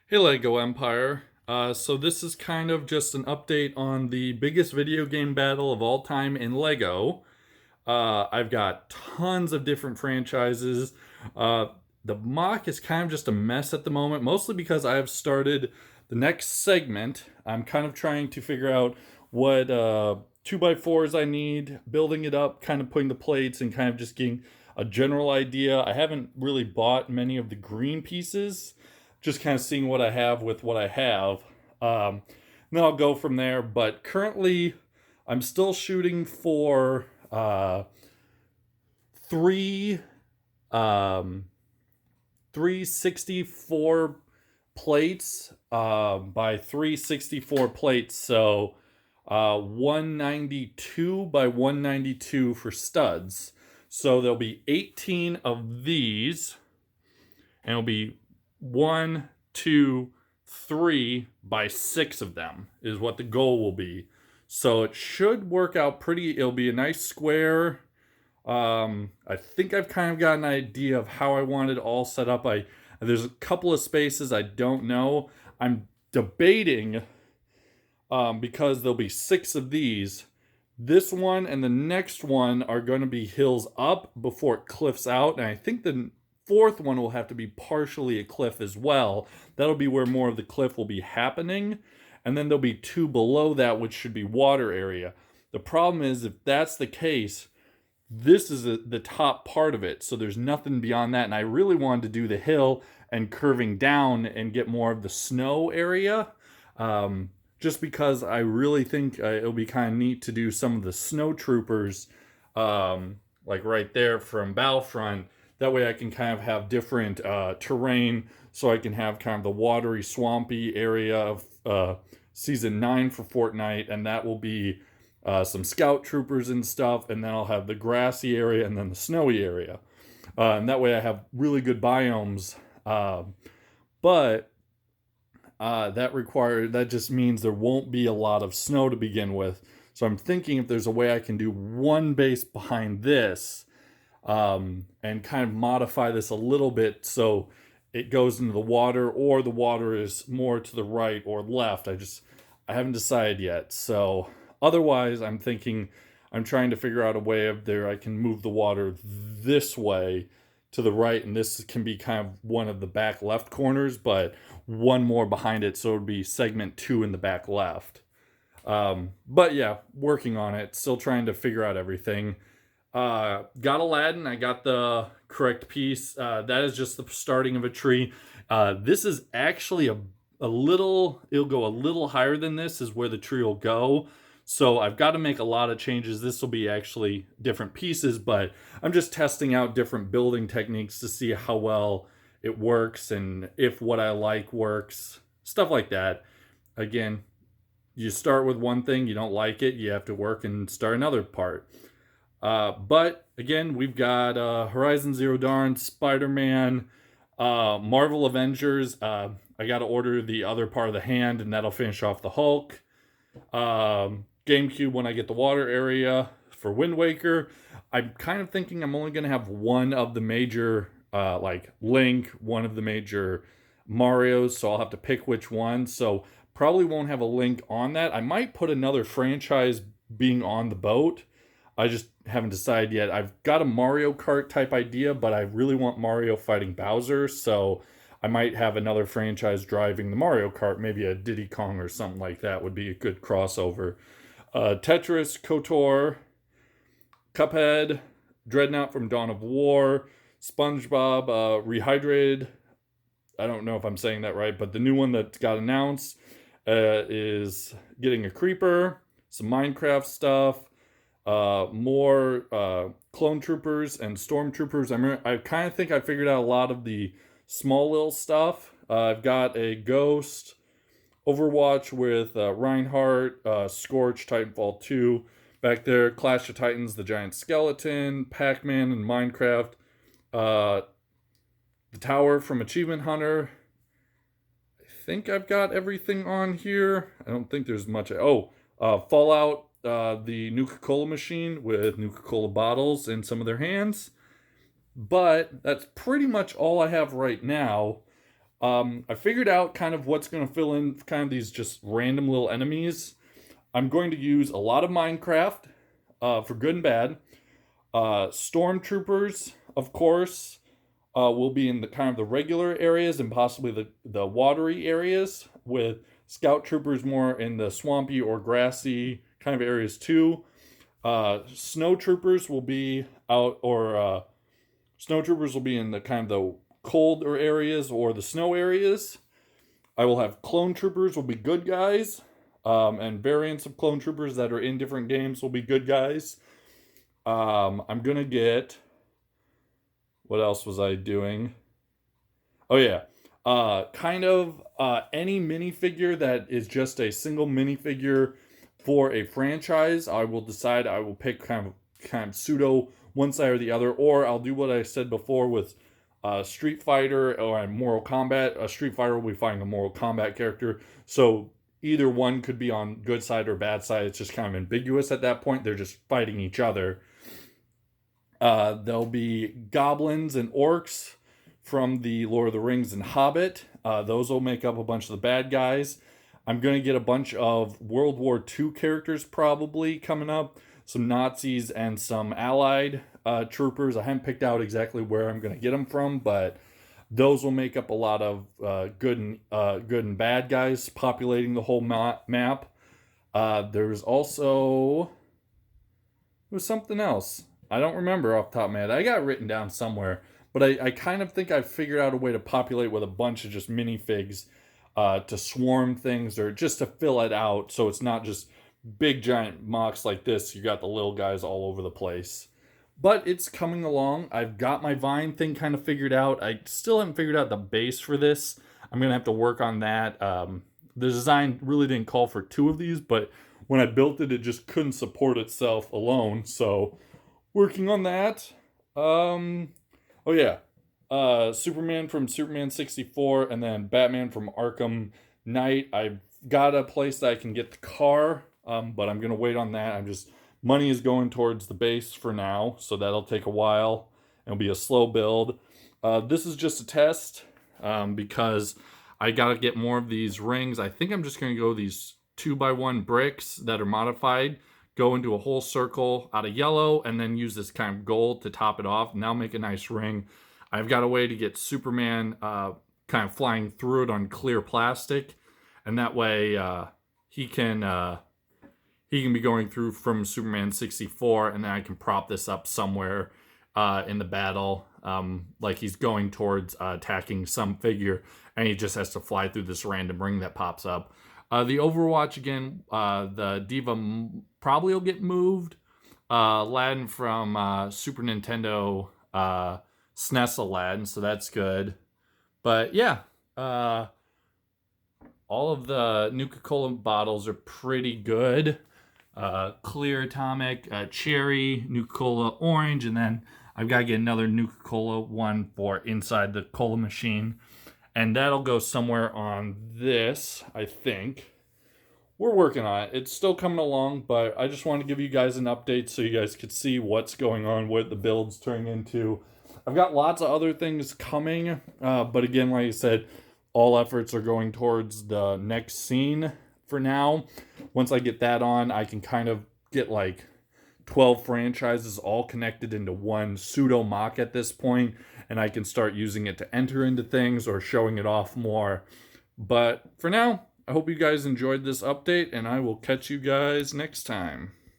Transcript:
Hey Lego Empire. So this is kind of just an update on the biggest video game battle of all time in Lego. I've got tons of different franchises. Uh, the mock is kind of just a mess at the moment, mostly because I have started the next segment. I'm kind of trying to figure out what 2x4s I need, building it up, kind of putting the plates, and kind of just getting a general idea. I haven't really bought many of the green pieces, just kind of seeing what I have with what I have. Then I'll go from there. But currently, I'm still shooting for three um, 364 plates by 364 plates. So 192 by 192 for studs. So there'll be 18 of these, and it'll be 1, 2, 3 by 6 of them is what the goal will be. So it should work out pretty. It'll be a nice square. I think I've kind of got an idea of how I want it all set up. There's a couple of spaces I don't know. I'm debating because there'll be 6 of these. This one and the next one are going to be hills up before it cliffs out, and I think the fourth one will have to be partially a cliff as well. That'll be where more of the cliff will be happening, and then there'll be 2 below that, which should be water area. The problem is, if that's the case, this is the top part of it, so there's nothing beyond that, and I really wanted to do the hill and curving down and get more of the snow area, just because I really think it'll be kind of neat to do some of the snow troopers, like right there from Battlefront. That way I can kind of have different terrain, so I can have kind of the watery, swampy area of Season 9 for Fortnite, and that will be some scout troopers and stuff, and then I'll have the grassy area and then the snowy area. And that way I have really good biomes. But that just means there won't be a lot of snow to begin with. So I'm thinking if there's a way I can do one base behind this, and kind of modify this a little bit so it goes into the water, or the water is more to the right or left. I haven't decided yet. So otherwise, I'm trying to figure out a way of there I can move the water this way to the right, and this can be kind of one of the back left corners, but one more behind it, so it would be segment 2 in the back left. But yeah, working on it, still trying to figure out everything. Got Aladdin. I got the correct piece. That is just the starting of a tree. This is actually a little, it'll go a little higher than this, is where the tree will go. So I've got to make a lot of changes. This will be actually different pieces, but I'm just testing out different building techniques to see how well it works and if what I like works, stuff like that. Again, you start with one thing, you don't like it, you have to work and start another part. But again, we've got Horizon Zero Dawn, Spider-Man, Marvel Avengers. I got to order the other part of the hand, and that'll finish off the Hulk. GameCube when I get the water area for Wind Waker. I'm kind of thinking I'm only going to have one of the major, like Link, one of the major Marios, so I'll have to pick which one. So probably won't have a Link on that. I might put another franchise being on the boat. I just haven't decided yet. I've got a Mario Kart type idea, but I really want Mario fighting Bowser, so I might have another franchise driving the Mario Kart. Maybe a Diddy Kong or something like that would be a good crossover. Tetris, KOTOR, Cuphead, Dreadnought from Dawn of War, SpongeBob Rehydrated. I don't know if I'm saying that right, but the new one that got announced is getting a creeper, some Minecraft stuff, more clone troopers and stormtroopers. I kind of think I figured out a lot of the small little stuff. I've got a Ghost, Overwatch with Reinhardt, Scorch, Titanfall 2. Back there, Clash of Titans, the Giant Skeleton, Pac-Man, and Minecraft. The Tower from Achievement Hunter. I think I've got everything on here. I don't think there's much. Fallout, the Nuka-Cola machine with Nuka-Cola bottles in some of their hands. But that's pretty much all I have right now. I figured out kind of what's going to fill in kind of these just random little enemies. I'm going to use a lot of Minecraft for good and bad. Stormtroopers, of course, will be in the kind of the regular areas and possibly the watery areas, with scout troopers more in the swampy or grassy kind of areas too. Snow troopers will be out, or snow troopers will be in the kind of the colder areas or the snow areas. I will have clone troopers will be good guys, and variants of clone troopers that are in different games will be good guys. I'm gonna get. What else was I doing? Oh yeah, kind of any minifigure that is just a single minifigure for a franchise. I will decide. I will pick kind of pseudo one side or the other, or I'll do what I said before with Street Fighter or Mortal Kombat. A Street Fighter will be fighting a Mortal Kombat character, so either one could be on good side or bad side. It's just kind of ambiguous at that point. They're just fighting each other. There'll be goblins and orcs from the Lord of the Rings and Hobbit. Those will make up a bunch of the bad guys. I'm going to get a bunch of World War II characters probably coming up. Some Nazis and some Allied troopers. I haven't picked out exactly where I'm going to get them from, but those will make up a lot of good and bad guys populating the whole map. There's also something else. I don't remember off the top of my head. I got it written down somewhere, but I kind of think I figured out a way to populate with a bunch of just minifigs to swarm things or just to fill it out so it's not just big giant mocks like this. You got the little guys all over the place. But it's coming along. I've got my Vine thing kind of figured out. I still haven't figured out the base for this. I'm going to have to work on that. The design really didn't call for two of these, but when I built it, it just couldn't support itself alone. So working on that. Oh yeah. Superman from Superman 64 and then Batman from Arkham Knight. I've got a place that I can get the car, but I'm going to wait on that. Money is going towards the base for now, so that'll take a while. It'll be a slow build. This is just a test because I got to get more of these rings. I think I'm just going to go these 2x1 bricks that are modified, go into a whole circle out of yellow, and then use this kind of gold to top it off. Now make a nice ring. I've got a way to get Superman kind of flying through it on clear plastic, and that way he can be going through from Superman 64, and then I can prop this up somewhere in the battle, like he's going towards attacking some figure, and he just has to fly through this random ring that pops up. The Overwatch again, the Diva probably will get moved. Aladdin from Super Nintendo, SNES Aladdin, so that's good. But yeah, all of the Nuka-Cola bottles are pretty good. Clear Atomic, Cherry, Nuka-Cola Orange, and then I've got to get another Nuka-Cola one for inside the cola machine. And that'll go somewhere on this, I think. We're working on it. It's still coming along, but I just want to give you guys an update so you guys could see what's going on, what the build's turning into. I've got lots of other things coming, but again, like I said, all efforts are going towards the next scene for now. Once I get that on, I can kind of get like 12 franchises all connected into one pseudo mock at this point, and I can start using it to enter into things or showing it off more. But for now, I hope you guys enjoyed this update, and I will catch you guys next time.